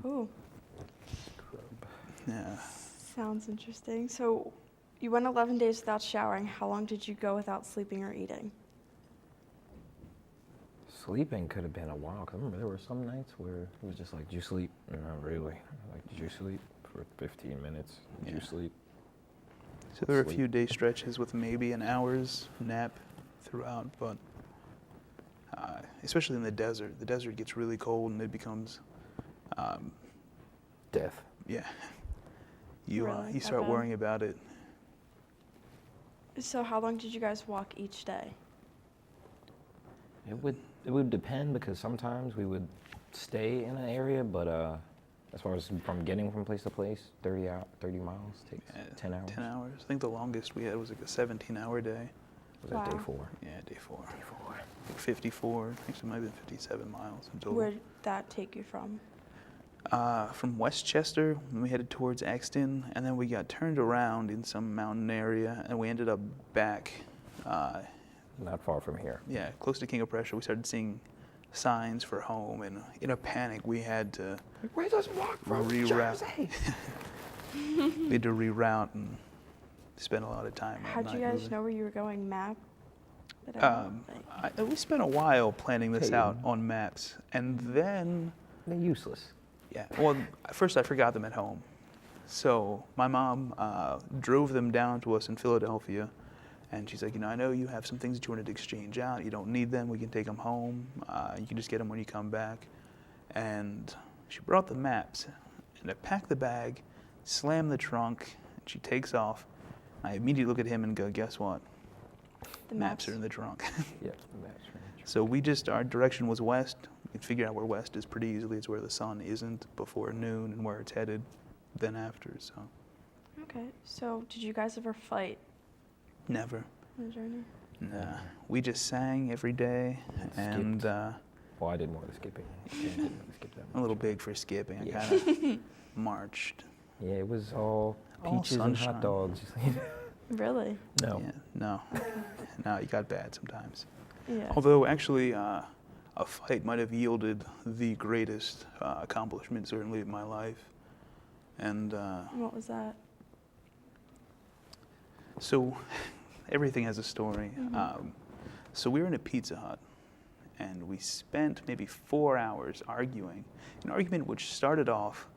Oh, Yeah. sounds interesting. So you went 11 days without showering. How long did you go without sleeping or eating? Sleeping could have been a while, because I remember there were some nights where it was just like, did you sleep? Not really. Like, did you sleep for 15 minutes? Did you sleep? So there were a Sleep. few day stretches with maybe an hour's nap throughout, but especially in the desert gets really cold and it becomes, Death. yeah, you Really? start Okay. worrying about it. So how long did you guys walk each day? It would depend, because sometimes we would stay in an area, but as far as from getting from place to place, 30 miles takes 10 hours. 10 hours. I think the longest we had was like a 17-hour day. Was that day Wow. 4? Yeah, day 4. Day 4. Like 54, actually it might have been 57 miles in total. Where'd that take you from? From Westchester, we headed towards Exton, and then we got turned around in some mountain area, and we ended up back, Not far from here. yeah, close to King of Prussia. We started seeing signs for home, and in a panic, we had to Where does walk from reroute. Jersey? We had to reroute and spend a lot of time. that How'd you night guys moving. know where you were going? Map? It out? Like- We spent a while planning this Hey. out on maps, and then, They're useless. yeah, well, at first I forgot them at home. So my mom drove them down to us in Philadelphia, and she's like, I know you have some things that you wanted to exchange out. You don't need them. We can take them home. You can just get them when you come back. And she brought the maps, and I packed the bag, slammed the trunk, and she takes off. I immediately look at him and go, guess what? The Maps are in the trunk. Yeah, that's right. So our direction was west. We could figure out where west is pretty easily. It's where the sun isn't before noon and where it's headed then after, so Okay. So did you guys ever fight never. on the journey? Nah. We just sang every day, and Well, I did more of the skipping. Yeah, I didn't really skip that a little much. big for skipping. I Yeah. kind of marched. Yeah, it was all All peaches and sunshine. hot dogs. Really? No. Yeah, no. No, you got bad sometimes. Yeah. Although, actually, a fight might have yielded the greatest accomplishment, certainly, of my life. And What was that? so everything has a story. Mhm. So we were in a Pizza Hut, and we spent maybe 4 hours arguing. An argument which started off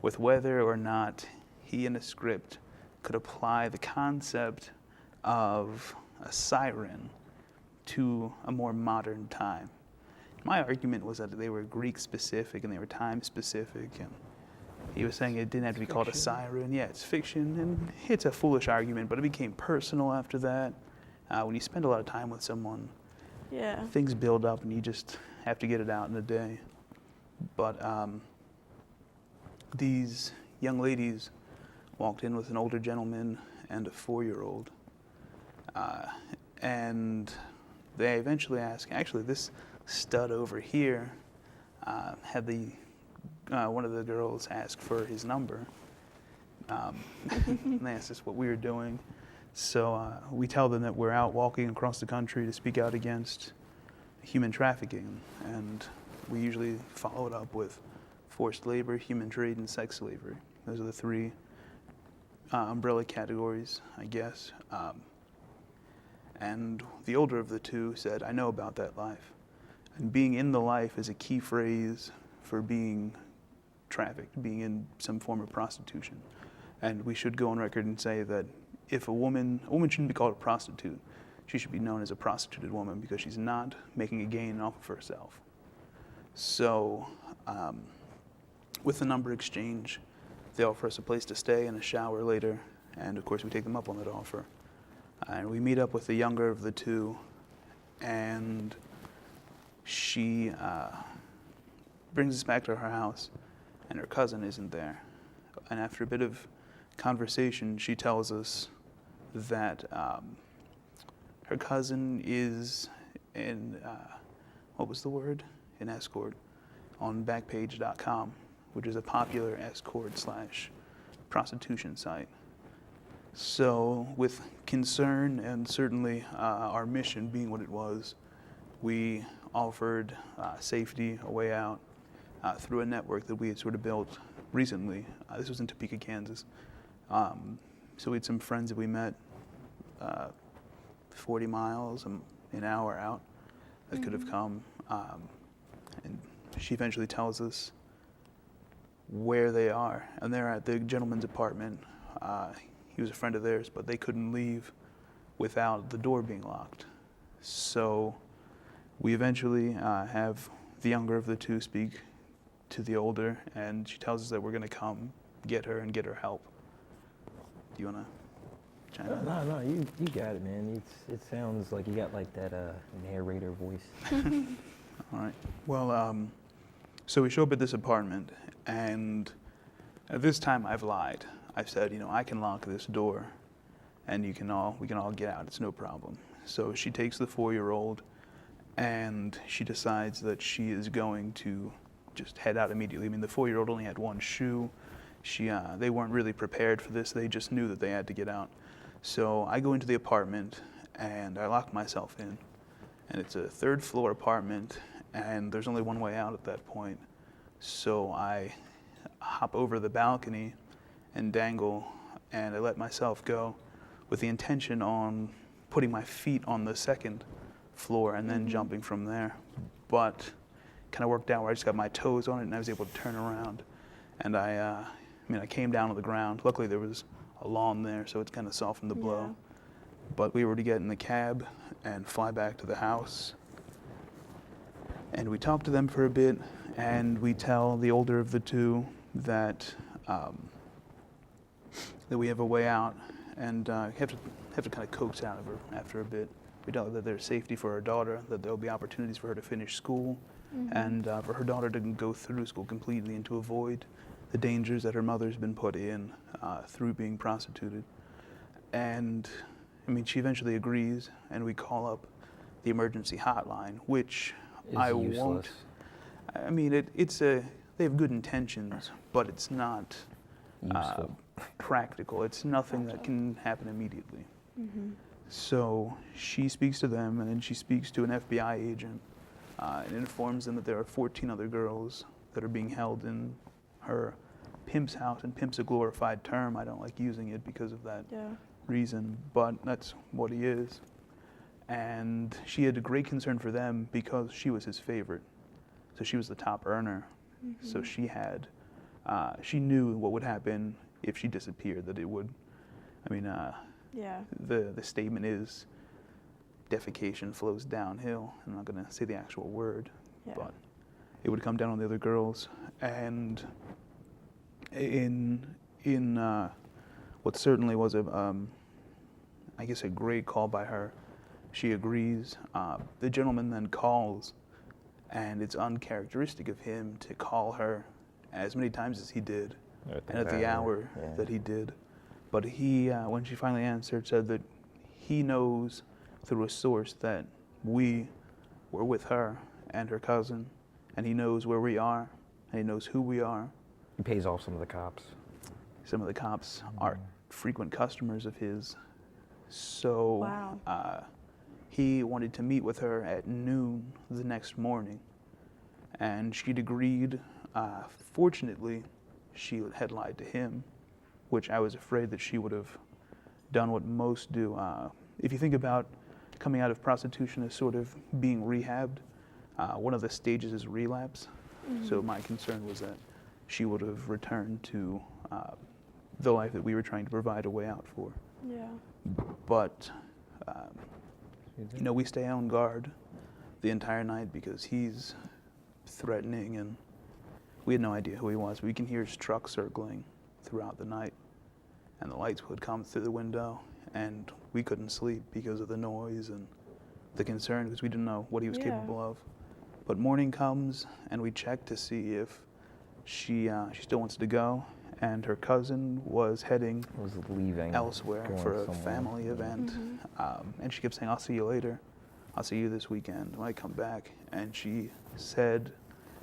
with whether or not he in a script could apply the concept of a siren to a more modern time. My argument was that they were Greek specific and they were time specific, and he was saying it didn't have to be called a Fiction. siren. Yeah, it's fiction, and it's a foolish argument, but it became personal after that. When you spend a lot of time with someone, Yeah. things build up and you just have to get it out in a day. But these young ladies walked in with an older gentleman and a 4-year-old. And they eventually asked, actually this stud over here had one of the girls ask for his number. And they asked us what we were doing. So we tell them that we're out walking across the country to speak out against human trafficking, and we usually follow it up with forced labor, human trade, and sex slavery. Those are the 3 umbrella categories, I guess. And the older of the 2 said, I know about that life. And being in the life is a key phrase for being trafficked, being in some form of prostitution. And we should go on record and say that if a woman shouldn't be called a prostitute. She should be known as a prostituted woman because she's not making a gain off of herself. So with the number exchange, they offer us a place to stay and a shower later. And of course, we take them up on that offer. And we meet up with the younger of the 2, and she brings us back to her house, and her cousin isn't there. And after a bit of conversation, she tells us that her cousin is an escort on Backpage.com, which is a popular escort/prostitution site. So with concern and certainly our mission being what it was, we offered safety, a way out. through a network that we had sort of built recently. This was in Topeka, Kansas. So we had some friends that we met 40 miles, an hour out, that could have come. And she eventually tells us where they are. And they're at the gentleman's apartment. He was a friend of theirs, but they couldn't leave without the door being locked. So we eventually have the younger of the two speak to the older, and she tells us that we're going to come get her and get her help. Do you want to chime in? No, you got it, man. It sounds like you got like that narrator voice. All right. Well, so we show up at this apartment, and at this time I've lied. I've said, I can lock this door, and we can all get out. It's no problem. So she takes the 4-year-old, and she decides that she is going to just head out immediately. I mean, the 4-year-old only had one shoe. They weren't really prepared for this. They just knew that they had to get out. So I go into the apartment, and I lock myself in. And it's a 3rd floor apartment, and there's only one way out at that point. So I hop over the balcony and dangle, and I let myself go with the intention on putting my feet on the 2nd floor and then jumping from there. But kind of worked out where I just got my toes on it and I was able to turn around. And I came down to the ground. Luckily there was a lawn there, so it's kind of softened the blow. Yeah. But we were to get in the cab and fly back to the house. And we talked to them for a bit, and we tell the older of the two that we have a way out, and have to kind of coax out of her after a bit. We tell her that there's safety for her daughter, that there'll be opportunities for her to finish school, and for her daughter to go through school completely and to avoid the dangers that her mother's been put in through being prostituted. And she eventually agrees, and we call up the emergency hotline, which I won't. They have good intentions, but it's not practical. It's nothing that can happen immediately. So she speaks to them, and then she speaks to an FBI agent and informs them that there are 14 other girls that are being held in her pimp's house. And pimp's a glorified term. I don't like using it because of that reason, but that's what he is. And she had a great concern for them because she was his favorite. So she was the top earner. So she knew what would happen if she disappeared, that it would, the statement is defecation flows downhill. I'm not going to say the actual word, but it would come down on the other girls. And in what certainly was a great call by her, she agrees. The gentleman then calls, and it's uncharacteristic of him to call her as many times as he did, and at the hour that he did. But he, when she finally answered, said that he knows through a source that we were with her and her cousin, and he knows where we are, and he knows who we are. He pays off some of the cops. Some of the cops are frequent customers of his. So he wanted to meet with her at noon the next morning, and she'd agreed. Fortunately, she had lied to him, which I was afraid that she would have done what most do. If you think about coming out of prostitution as sort of being rehabbed, one of the stages is relapse. So my concern was that she would have returned to the life that we were trying to provide a way out for. Yeah. But, we stay on guard the entire night because he's threatening, and we had no idea who he was. We can hear his truck circling throughout the night, and the lights would come through the window, and we couldn't sleep because of the noise and the concern because we didn't know what he was capable of. But morning comes, and we check to see if she still wants to go, and her cousin was leaving elsewhere for a family event. And she kept saying, I'll see you later. I'll see you this weekend when I come back. And she said,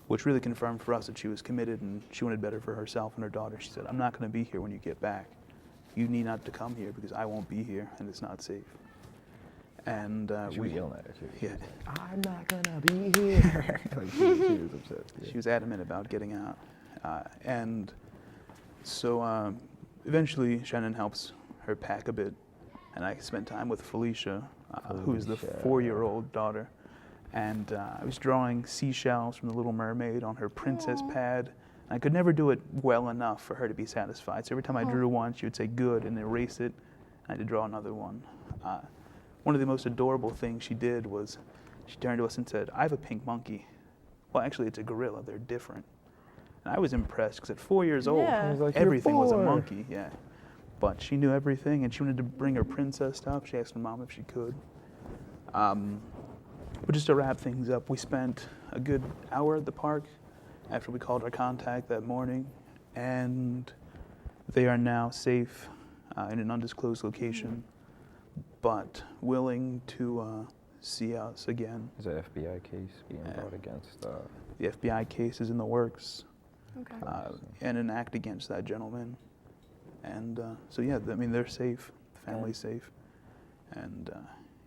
which really confirmed for us that she was committed and she wanted better for herself and her daughter. She said, I'm not going to be here when you get back. You need not to come here because I won't be here and it's not safe. And She was yelling at her. She yeah, was like, I'm not gonna be here. Like, she was upset. Yeah. she was adamant about getting out. And so eventually Shannon helps her pack a bit, and I spent time with Felicia, who's the Felicia. 4-year-old daughter. And I was drawing seashells from The Little Mermaid on her princess pad. And I could never do it well enough for her to be satisfied. So every time I drew one, she would say good and erase it. And I had to draw another one. One of the most adorable things she did was she turned to us and said, I have a pink monkey. Well, actually, it's a gorilla. They're different. And I was impressed because at 4 years old, Yeah. I was like, "You're everything was a 4." monkey. Yeah. But she knew everything, and she wanted to bring her princess stuff. She asked her mom if she could. But just to wrap things up, we spent a good hour at the park after we called our contact that morning, and they are now safe in an undisclosed location, but willing to see us again. There's an FBI case being brought against. The FBI case is in the works, Okay. and an act against that gentleman. And so, yeah, I mean, they're safe, the family's safe, and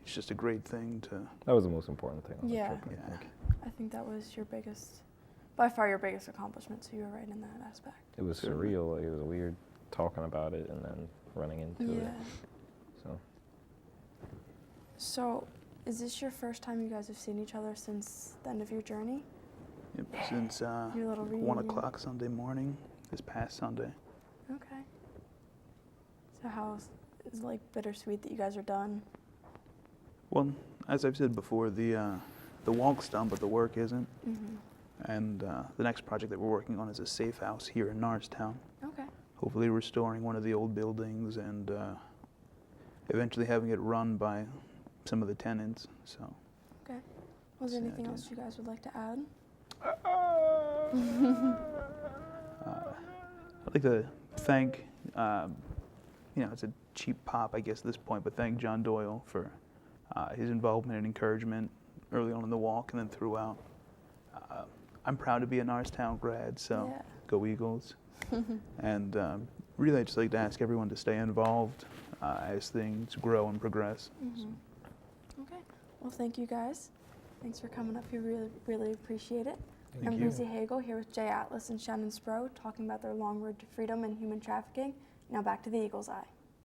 it's just a great thing to... That was the most important thing on Yeah. the trip, I Yeah. think. I think that was your biggest, by far your biggest accomplishment, so you were right in that aspect. It was Certainly. surreal. Like, it was weird talking about it and then running into it. So So, is this your first time you guys have seen each other since the end of your journey? Yep, since Your little 1 reunion. o'clock Sunday morning, this past Sunday. Okay. So is it like bittersweet that you guys are done? Well, as I've said before, the walk's done, but the work isn't. Mm-hmm. And the next project that we're working on is a safe house here in Norristown. Okay. Hopefully restoring one of the old buildings and eventually having it run by some of the tenants. So. Okay. Was there Sad, anything yeah. else you guys would like to add? I'd like to thank, it's a cheap pop, I guess, at this point, but thank John Doyle for his involvement and encouragement early on in the walk and then throughout. I'm proud to be a Norristown grad, so Yeah. go Eagles. And really, I'd just like to ask everyone to stay involved as things grow and progress. Mm-hmm. Okay. Well, thank you guys. Thanks for coming up here. Really, really appreciate it. Thank I'm you. Breezy Hagel here with Jay Atlas and Shannon Sprowal talking about their long road to freedom and human trafficking. Now back to the Eagle's Eye.